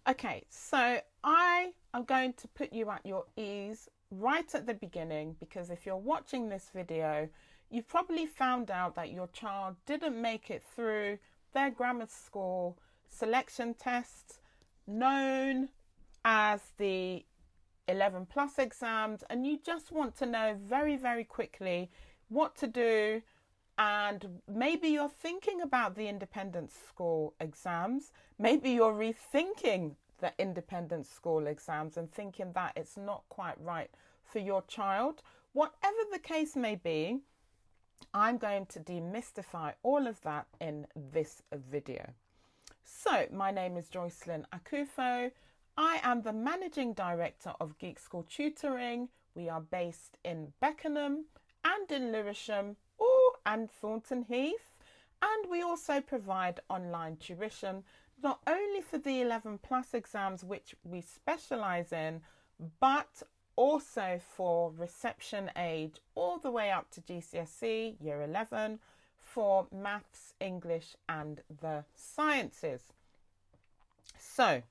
Okay, so I am going to put you at your ease right at the beginning because if you're watching this video, you've probably found out that your child didn't make it through their grammar school selection tests, known as the 11 plus exams, and you just want to know very, very quickly what to do. And maybe you're thinking about the independent school exams. Maybe you're rethinking the independent school exams and thinking that it's not quite right for your child. Whatever the case may be, I'm going to demystify all of that in this video. So, my name is Joycelyn Akufo. I am the Managing Director of Geek School Tutoring. We are based in Beckenham and in Lewisham and Thornton Heath. And we also provide online tuition, not only for the 11 plus exams, which we specialise in, but also for reception age all the way up to GCSE, year 11, for maths, English and the sciences. So,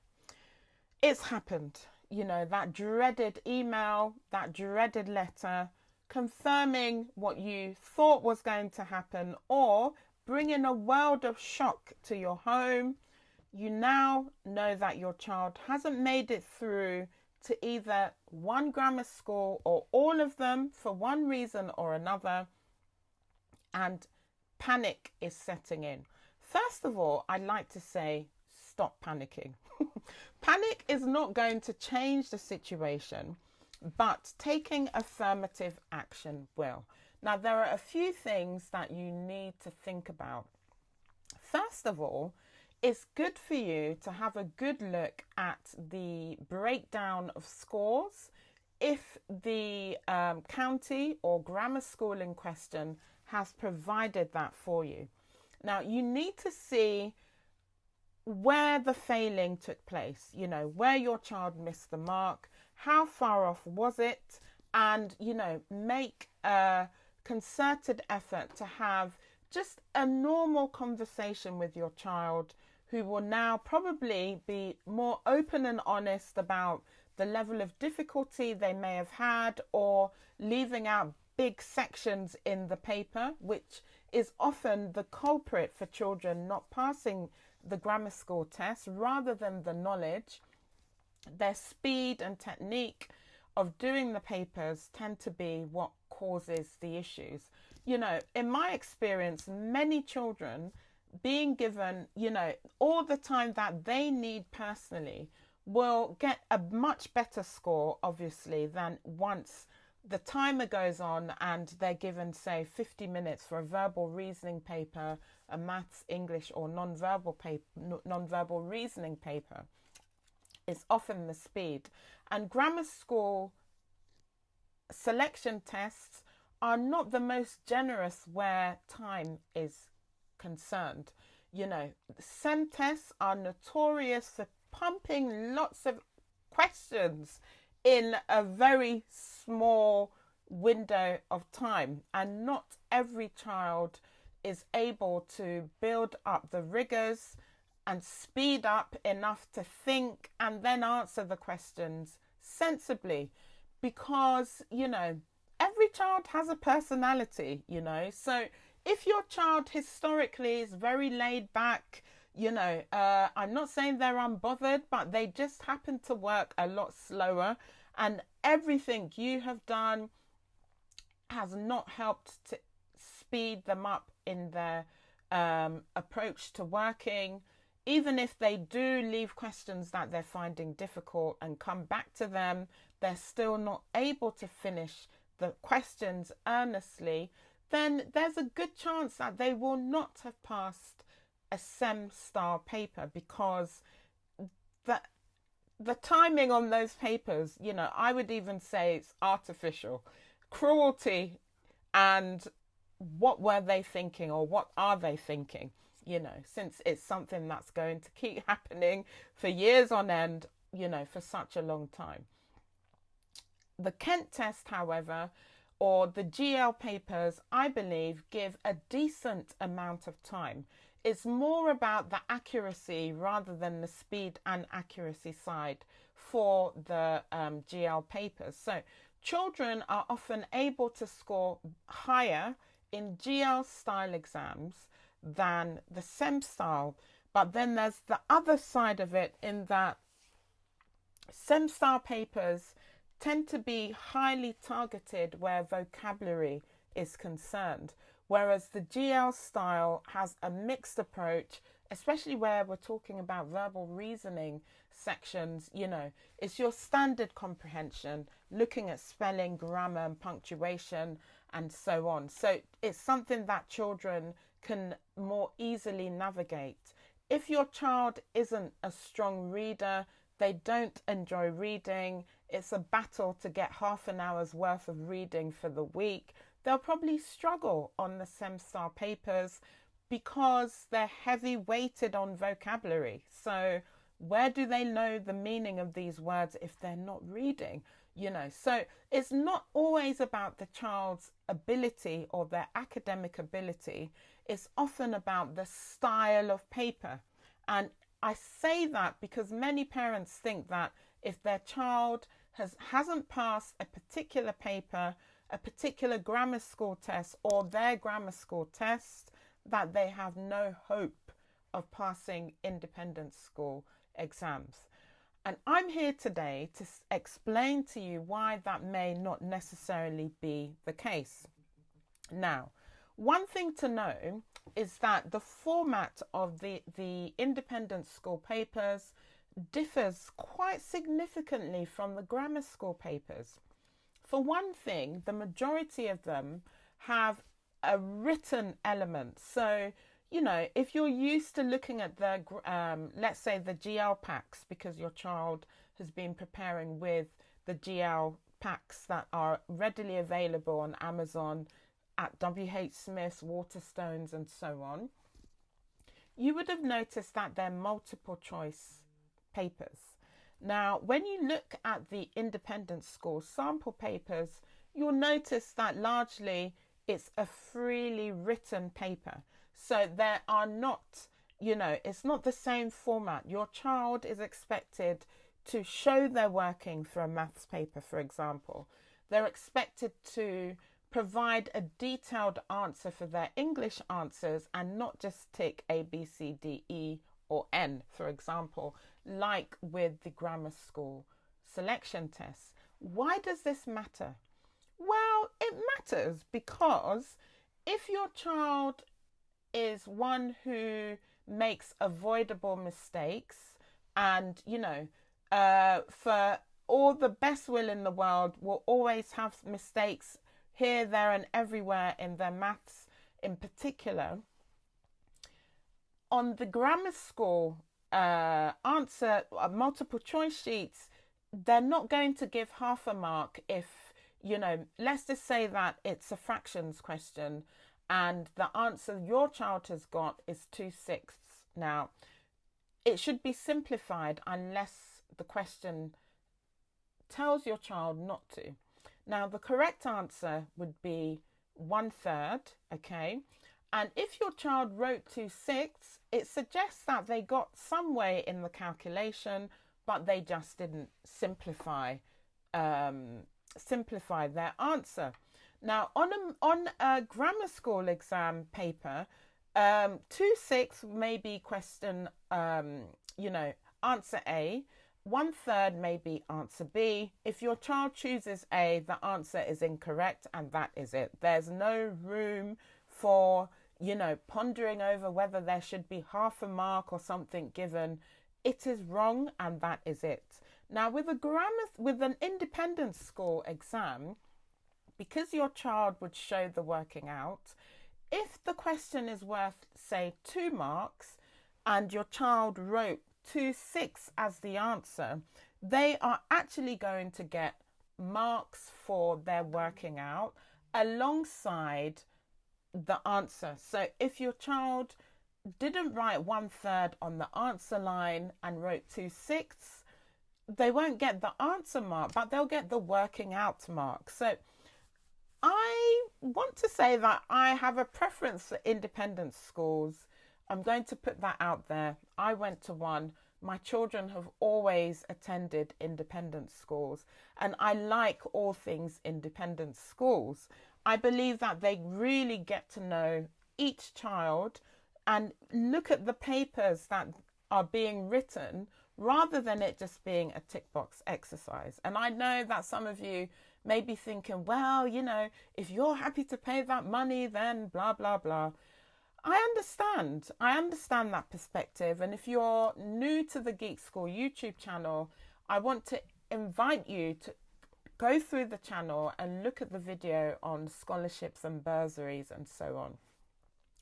it's happened, that dreaded email, that dreaded letter confirming what you thought was going to happen or bringing a world of shock to your home. You now know that your child hasn't made it through to either one grammar school or all of them for one reason or another, and panic is setting in. First of all, I'd like to say, stop panicking. Panic is not going to change the situation, but taking affirmative action will. Now, there are a few things that you need to think about. First of all, it's good for you to have a good look at the breakdown of scores if the county or grammar school in question has provided that for you. Now, you need to see where the failing took place, where your child missed the mark, how far off was it, and, make a concerted effort to have just a normal conversation with your child, who will now probably be more open and honest about the level of difficulty they may have had, or leaving out big sections in the paper, which is often the culprit for children not passing the grammar school test, rather than the knowledge. Their speed and technique of doing the papers tend to be what causes the issues. In my experience, many children being given, all the time that they need personally will get a much better score, obviously, than once the timer goes on and they're given, say, 50 minutes for a verbal reasoning paper, a maths, English or non-verbal reasoning paper. It's often the speed. And grammar school selection tests are not the most generous where time is concerned. SEM tests are notorious for pumping lots of questions in a very small window of time, and not every child is able to build up the rigors and speed up enough to think and then answer the questions sensibly, because every child has a personality, so if your child historically is very laid back, I'm not saying they're unbothered, but they just happen to work a lot slower, and everything you have done has not helped to speed them up in their approach to working. Even if they do leave questions that they're finding difficult and come back to them, they're still not able to finish the questions earnestly, then there's a good chance that they will not have passed a SEM style paper, because the timing on those papers, I would even say it's artificial. Cruelty, and what were they thinking, or what are they thinking? Since it's something that's going to keep happening for years on end, for such a long time. The Kent test, however, or the GL papers, I believe, give a decent amount of time. it's more about the accuracy rather than the speed and accuracy side for the GL papers. So children are often able to score higher in GL style exams than the SEM style. But then there's the other side of it, in that SEM style papers tend to be highly targeted where vocabulary is concerned, whereas the GL style has a mixed approach, especially where we're talking about verbal reasoning sections. You know, it's your standard comprehension, looking at spelling, grammar and punctuation and so on. So it's something that children can more easily navigate. If your child isn't a strong reader, they don't enjoy reading, it's a battle to get half an hour's worth of reading for the week, they'll probably struggle on the SEM style papers because they're heavy weighted on vocabulary. So where do they know the meaning of these words if they're not reading? You know, so it's not always about the child's ability or their academic ability. It's often about the style of paper. And I say that because many parents think that if their child hasn't passed a particular paper, a particular grammar school test or their grammar school test, that they have no hope of passing independent school exams. And I'm here today to explain to you why that may not necessarily be the case. Now, one thing to know is that the format of the independent school papers differs quite significantly from the grammar school papers. For one thing, the majority of them have a written element. So, you know, if you're used to looking at the, let's say the GL packs, because your child has been preparing with the GL packs that are readily available on Amazon, at WH Smith's, Waterstones and so on, you would have noticed that they're multiple choice papers. Now, when you look at the independent school sample papers, you'll notice that largely it's a freely written paper. So there are not, you know, it's not the same format. Your child is expected to show their working for a maths paper, for example. They're expected to provide a detailed answer for their English answers and not just tick A, B, C, D, E or N, for example, like with the grammar school selection tests. Why does this matter? Well, it matters because if your child is one who makes avoidable mistakes and, you know, for all the best will in the world, will always have mistakes here, there and everywhere in their maths in particular, on the grammar school answer multiple choice sheets, they're not going to give half a mark if, you know, let's just say that it's a fractions question and the answer your child has got is 2/6. Now, it should be simplified unless the question tells your child not to. Now, the correct answer would be 1/3, okay? And if your child wrote 2/6, it suggests that they got some way in the calculation, but they just didn't simplify their answer. Now, on a grammar school exam paper, 2/6 may be question, you know, answer A. 1/3 may be answer B. If your child chooses A, the answer is incorrect and that is it. There's no room for, you know, pondering over whether there should be half a mark or something given. It is wrong and that is it. Now, with an independent school exam, because your child would show the working out, if the question is worth, say, 2 marks and your child wrote 2/6 as the answer, they are actually going to get marks for their working out alongside the answer. So if your child didn't write 1/3 on the answer line and wrote 2/6, they won't get the answer mark, but they'll get the working out mark. So I want to say that I have a preference for independent schools I'm going to put that out there. I went to one. My children have always attended independent schools, and I like all things independent schools. I believe that they really get to know each child and look at the papers that are being written rather than it just being a tick box exercise. And I know that some of you may be thinking, well, you know, if you're happy to pay that money, then blah, blah, blah. I understand that perspective. And if you're new to the Geek School YouTube channel, I want to invite you to go through the channel and look at the video on scholarships and bursaries and so on,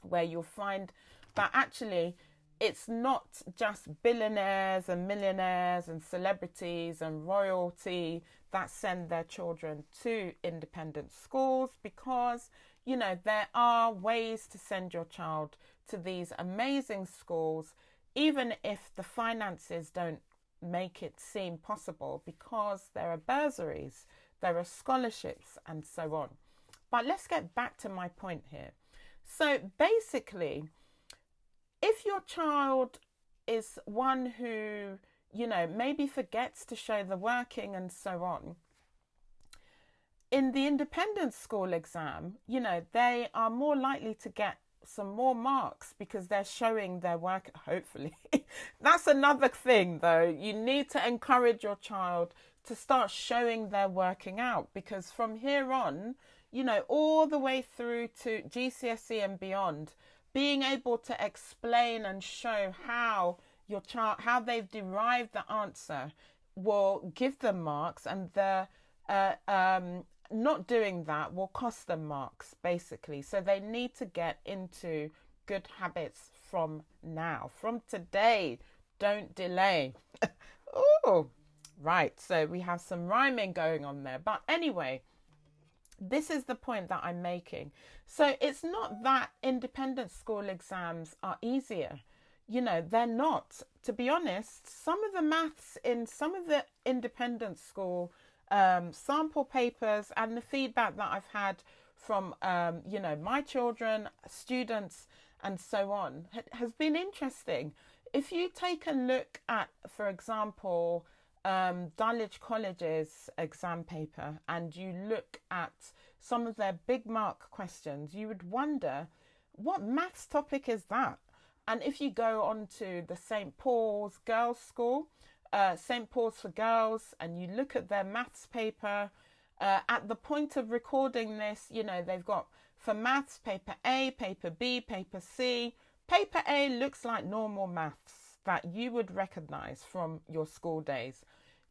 where you'll find that actually it's not just billionaires and millionaires and celebrities and royalty that send their children to independent schools, because, you know, there are ways to send your child to these amazing schools, even if the finances don't make it seem possible, because there are bursaries, there are scholarships and so on. But let's get back to my point here. So basically, if your child is one who, you know, maybe forgets to show the working and so on, in the independent school exam, you know, they are more likely to get some more marks because they're showing their work, hopefully. That's another thing, though. You need to encourage your child to start showing their working out, because from here on, you know, all the way through to GCSE and beyond, being able to explain and show how your child, how they've derived the answer, will give them marks, and the not doing that will cost them marks, basically. So they need to get into good habits from now, from today. Don't delay. Oh, right. So we have some rhyming going on there. But anyway, this is the point that I'm making. So it's not that independent school exams are easier. You know, they're not. To be honest, some of the maths in some of the independent school sample papers and the feedback that I've had from, you know, my children, students and so on has been interesting. If you take a look at, for example, Dulwich College's exam paper, and you look at some of their big mark questions, you would wonder, what maths topic is that? And if you go on to the St Paul's Girls' School, St Paul's for Girls, and you look at their maths paper, at the point of recording this, you know, they've got for maths paper A, paper B, paper C. Paper A looks like normal maths that you would recognize from your school days.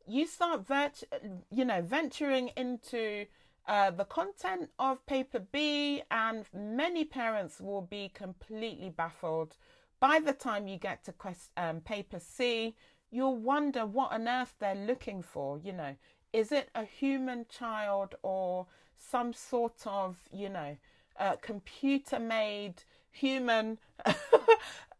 You start venturing into the content of paper B, and many parents will be completely baffled. By the time you get to paper C, you'll wonder what on earth they're looking for. You know, is it a human child or some sort of, you know, computer-made human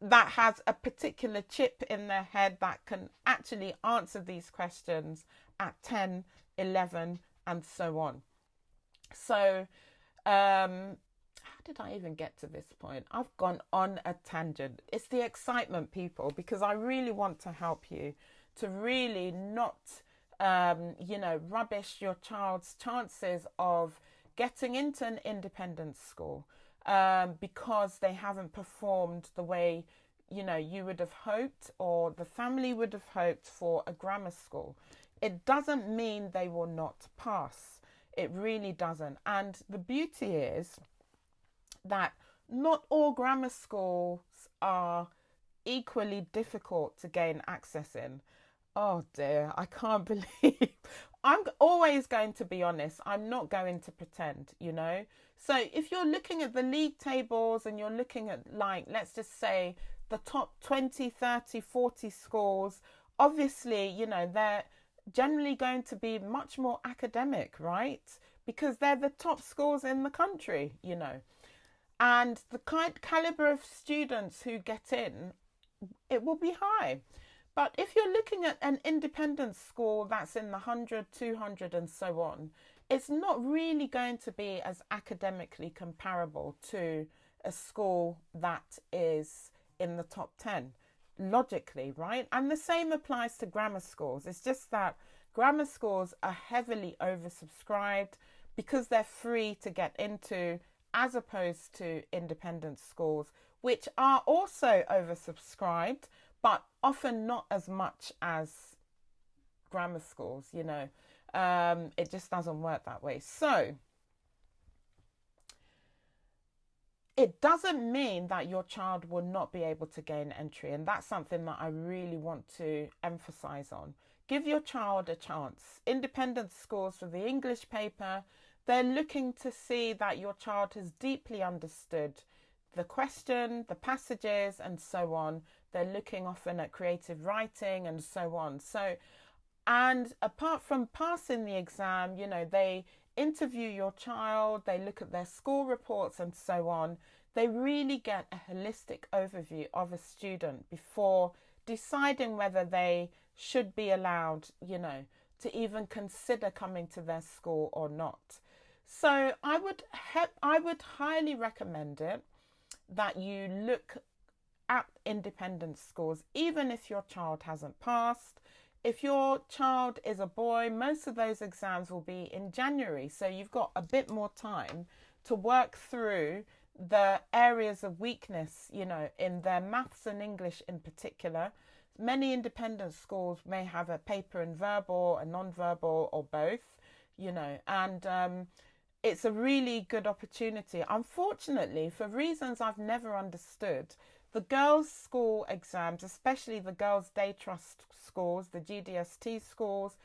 that has a particular chip in their head that can actually answer these questions at 10, 11 and so on. So how did I even get to this point? I've gone on a tangent. It's the excitement, people, because I really want to help you to really not, you know, rubbish your child's chances of getting into an independent school because they haven't performed the way, you know, you would have hoped or the family would have hoped for a grammar school. It doesn't mean they will not pass. It really doesn't. And the beauty is that not all grammar schools are equally difficult to gain access in. Oh dear, I can't believe. I'm always going to be honest. I'm not going to pretend, you know. So if you're looking at the league tables and you're looking at, like, let's just say the top 20, 30, 40 schools, obviously, you know, they're generally going to be much more academic, right? Because they're the top schools in the country, you know. And the caliber of students who get in, it will be high. But if you're looking at an independent school that's in the 100, 200 and so on, it's not really going to be as academically comparable to a school that is in the top 10, logically, right? And the same applies to grammar schools. It's just that grammar schools are heavily oversubscribed because they're free to get into, as opposed to independent schools, which are also oversubscribed, but often not as much as grammar schools, you know. It just doesn't work that way. So it doesn't mean that your child will not be able to gain entry. And that's something that I really want to emphasize on. Give your child a chance. Independent schools for the English paper, they're looking to see that your child has deeply understood the question, the passages, and so on. They're looking often at creative writing and so on. So, and apart from passing the exam, you know, they interview your child, they look at their school reports and so on. They really get a holistic overview of a student before deciding whether they should be allowed, you know, to even consider coming to their school or not. So I would highly recommend it that you look at independent schools, even if your child hasn't passed. If your child is a boy, most of those exams will be in January. So you've got a bit more time to work through the areas of weakness, you know, in their maths and English in particular. Many independent schools may have a paper in verbal, a non-verbal, or both, you know, and it's a really good opportunity. Unfortunately, for reasons I've never understood, the girls' school exams, especially the girls' day trust schools, the GDST schools,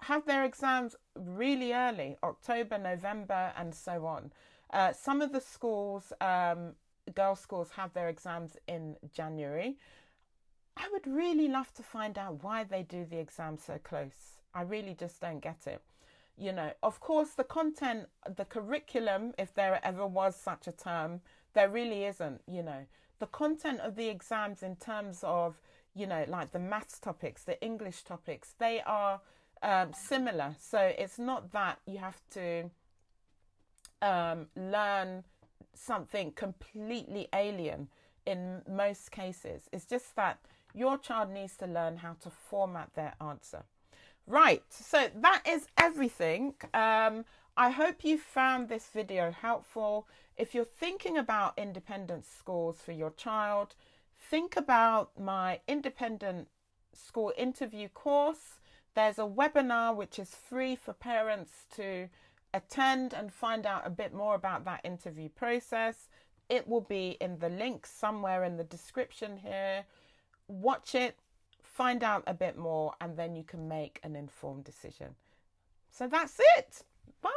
have their exams really early, October, November, and so on. Some of the schools, girls' schools, have their exams in January. I would really love to find out why they do the exam so close. I really just don't get it. You know, of course, the content, the curriculum, if there ever was such a term, there really isn't, you know. The content of the exams in terms of, you know, like the maths topics, the English topics, they are similar. So it's not that you have to learn something completely alien in most cases. It's just that your child needs to learn how to format their answer. Right, so that is everything. I hope you found this video helpful. If you're thinking about independent schools for your child, think about my independent school interview course. There's a webinar which is free for parents to attend and find out a bit more about that interview process. It will be in the link somewhere in the description here. Watch it, find out a bit more, and then you can make an informed decision. So that's it. Bye.